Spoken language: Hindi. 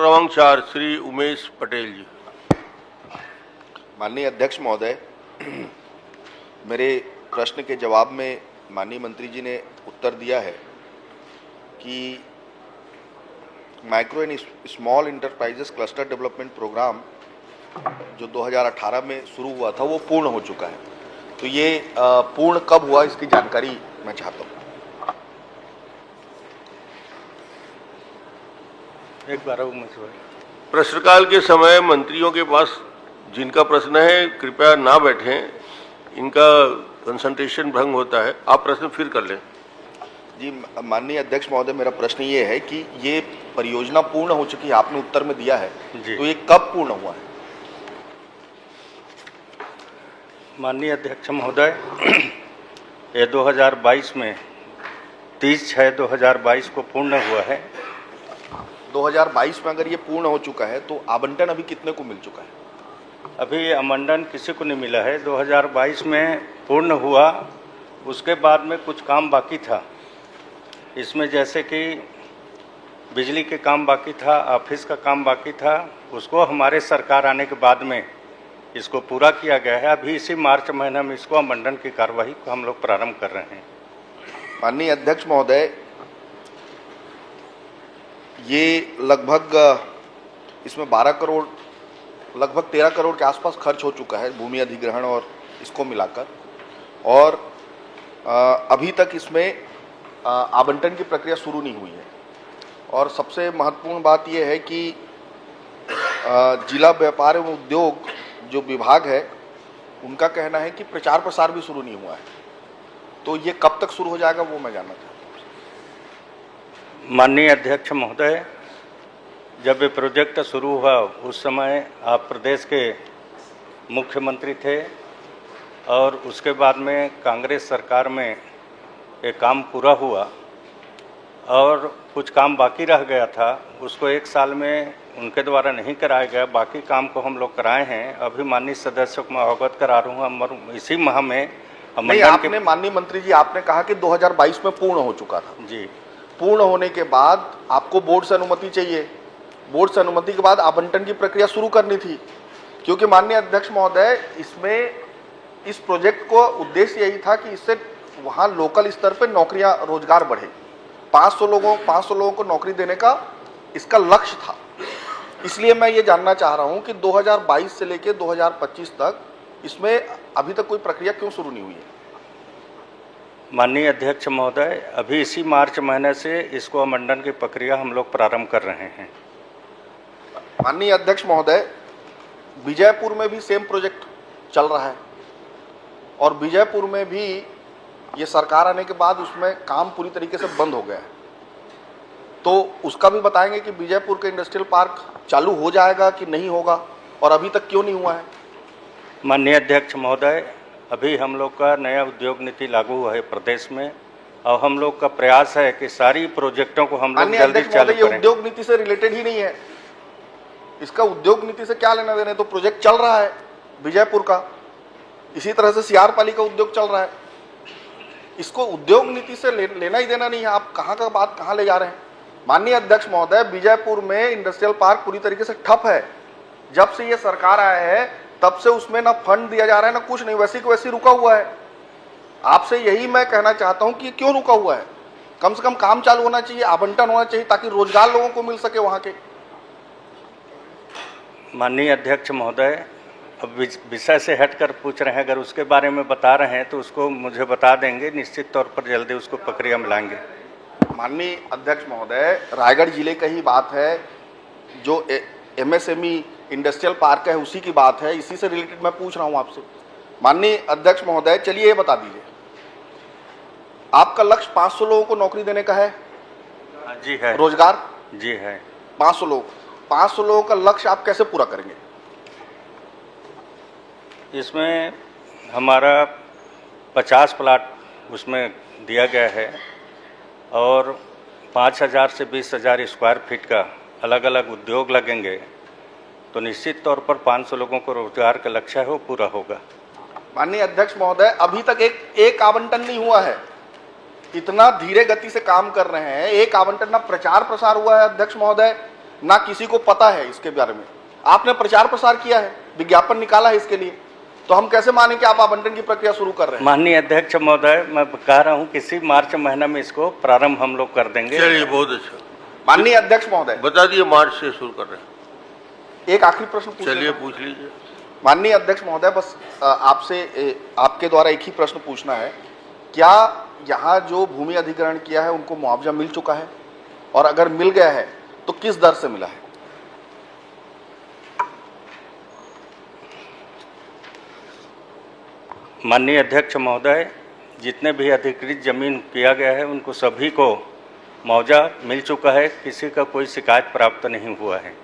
क्रमांक 4 श्री उमेश पटेल जी। माननीय अध्यक्ष महोदय, मेरे प्रश्न के जवाब में माननीय मंत्री जी ने उत्तर दिया है कि micro and small enterprises cluster development programme जो 2018 में शुरू हुआ था वो पूर्ण हो चुका है। तो ये पूर्ण कब हुआ इसकी जानकारी मैं चाहता हूँ। एक बार प्रश्नकाल के समय मंत्रियों के पास जिनका प्रश्न है कृपया ना बैठें, इनका कंसंट्रेशन भंग होता है। आप प्रश्न फिर कर लें। जी माननीय अध्यक्ष महोदय, मेरा प्रश्न ये है कि ये परियोजना पूर्ण हो चुकी है, आपने उत्तर में दिया है, तो ये कब पूर्ण हुआ है? माननीय अध्यक्ष महोदय, ये 2022 में 30/6/2022 को पूर्ण हुआ है। 2022 में अगर ये पूर्ण हो चुका है तो आवंटन अभी कितने को मिल चुका है? अभी आवंटन किसी को नहीं मिला है। 2022 में पूर्ण हुआ, उसके बाद में कुछ काम बाकी था। इसमें जैसे कि बिजली के काम बाकी था, ऑफिस का काम बाकी था, उसको हमारे सरकार आने के बाद में इसको पूरा किया गया है। अभी इसी मार्च महीने में इसको आवंटन की कार्यवाही को हम लोग प्रारंभ कर रहे हैं। माननीय अध्यक्ष महोदय, ये लगभग इसमें 12 करोड़, लगभग 13 करोड़ के आसपास खर्च हो चुका है भूमि अधिग्रहण और इसको मिलाकर, और अभी तक इसमें आवंटन की प्रक्रिया शुरू नहीं हुई है। और सबसे महत्वपूर्ण बात यह है कि जिला व्यापार एवं उद्योग जो विभाग है उनका कहना है कि प्रचार प्रसार भी शुरू नहीं हुआ है। तो ये कब तक शुरू हो जाएगा वो मैं जानना चाहता हूँ। माननीय अध्यक्ष महोदय, जब ये प्रोजेक्ट शुरू हुआ उस समय आप प्रदेश के मुख्यमंत्री थे, और उसके बाद में कांग्रेस सरकार में ये काम पूरा हुआ और कुछ काम बाकी रह गया था, उसको 1 साल में उनके द्वारा नहीं कराया गया। बाकी काम को हम लोग कराए हैं। अभी माननीय सदस्यों को मैं अवगत करा रहा हूँ, इसी माह में नहीं, आपने माननीय मंत्री जी आपने कहा कि 2022 में पूर्ण हो चुका था। जी, पूर्ण होने के बाद आपको बोर्ड से अनुमति चाहिए। बोर्ड से अनुमति के बाद आवंटन की प्रक्रिया शुरू करनी थी, क्योंकि माननीय अध्यक्ष महोदय, इसमें इस प्रोजेक्ट को उद्देश्य यही था कि इससे वहाँ लोकल स्तर पे नौकरियां, रोजगार बढ़े। 500 लोगों को नौकरी देने का इसका लक्ष्य था। इसलिए मैं ये जानना चाह रहा हूँ कि 2022 से लेकर 2025 तक इसमें अभी तक कोई प्रक्रिया क्यों शुरू नहीं हुई है? माननीय अध्यक्ष महोदय, अभी इसी मार्च महीने से इसको आवंटन की प्रक्रिया हम लोग प्रारंभ कर रहे हैं। माननीय अध्यक्ष महोदय, विजयपुर में भी सेम प्रोजेक्ट चल रहा है, और विजयपुर में भी ये सरकार आने के बाद उसमें काम पूरी तरीके से बंद हो गया है। तो उसका भी बताएंगे कि विजयपुर का इंडस्ट्रियल पार्क चालू हो जाएगा कि नहीं होगा, और अभी तक क्यों नहीं हुआ है? माननीय अध्यक्ष महोदय, अभी हम लोग का नया उद्योग नीति लागू हुआ है प्रदेश में, और हम लोग का प्रयास है कि सारी प्रोजेक्टों को हम लोग जल्दी चालू करें। ये उद्योग नीति से रिलेटेड ही नहीं है, इसका उद्योग नीति से क्या लेना देना? तो प्रोजेक्ट चल रहा है विजयपुर का, इसी तरह से सियारपाली का उद्योग चल रहा है। इसको उद्योग नीति से लेना ही देना नहीं है। आप कहाँ का बात कहाँ ले जा रहे हैं? माननीय अध्यक्ष महोदय, विजयपुर में इंडस्ट्रियल पार्क पूरी तरीके से ठप है। जब से ये सरकार आया है तब से उसमें ना फंड दिया जा रहा है ना कुछ नहीं, वैसी को वैसी रुका हुआ है। आपसे यही मैं कहना चाहता हूं कि क्यों रुका हुआ है? कम से कम काम चालू होना चाहिए, आवंटन होना चाहिए, ताकि रोजगार लोगों को मिल सके वहां के। माननीय अध्यक्ष महोदय, अब विषय से हटकर पूछ रहे हैं, अगर उसके बारे में बता रहे हैं तो उसको मुझे बता देंगे, निश्चित तौर पर जल्दी उसको प्रक्रिया में लाएंगे। माननीय अध्यक्ष महोदय, रायगढ़ जिले का ही बात है, जो MSME इंडस्ट्रियल पार्क है उसी की बात है, इसी से रिलेटेड मैं पूछ रहा हूं आपसे। माननीय अध्यक्ष महोदय, चलिए ये बता दीजिए, आपका लक्ष्य 500 लोगों को नौकरी देने का है? जी है। रोजगार? जी है। 500 लोगों का लक्ष्य आप कैसे पूरा करेंगे? इसमें हमारा 50 प्लाट उसमें दिया गया है, और 5000 से 20,000 स्क्वायर फीट का अलग अलग उद्योग लगेंगे, तो निश्चित तौर पर 500 लोगों को रोजगार का लक्ष्य है वो पूरा होगा। माननीय अध्यक्ष महोदय, अभी तक एक आवंटन नहीं हुआ है। इतना धीरे गति से काम कर रहे हैं, एक आवंटन ना प्रचार प्रसार हुआ है। अध्यक्ष महोदय, ना किसी को पता है इसके बारे में। आपने प्रचार प्रसार किया है, विज्ञापन निकाला है इसके लिए, तो हम कैसे माने कि आप आवंटन की प्रक्रिया शुरू कर रहे हैं? माननीय अध्यक्ष महोदय, मैं कह रहा हूं किसी मार्च महीना में इसको प्रारंभ हम लोग कर देंगे। चलिए, बहुत अच्छा। माननीय अध्यक्ष महोदय, बता दिए मार्च से शुरू कर रहे हैं। एक आखिरी प्रश्न पूछ चलिए, लेता हूं। पूछ लीजिए। माननीय अध्यक्ष महोदय, बस आपसे आपके द्वारा एक ही प्रश्न पूछना है, क्या यहाँ जो भूमि अधिग्रहण किया है उनको मुआवजा मिल चुका है, और अगर मिल गया है तो किस दर से मिला है? माननीय अध्यक्ष महोदय, जितने भी अधिकृत जमीन किया गया है उनको सभी को मुआवजा मिल चुका है, किसी का कोई शिकायत प्राप्त नहीं हुआ है।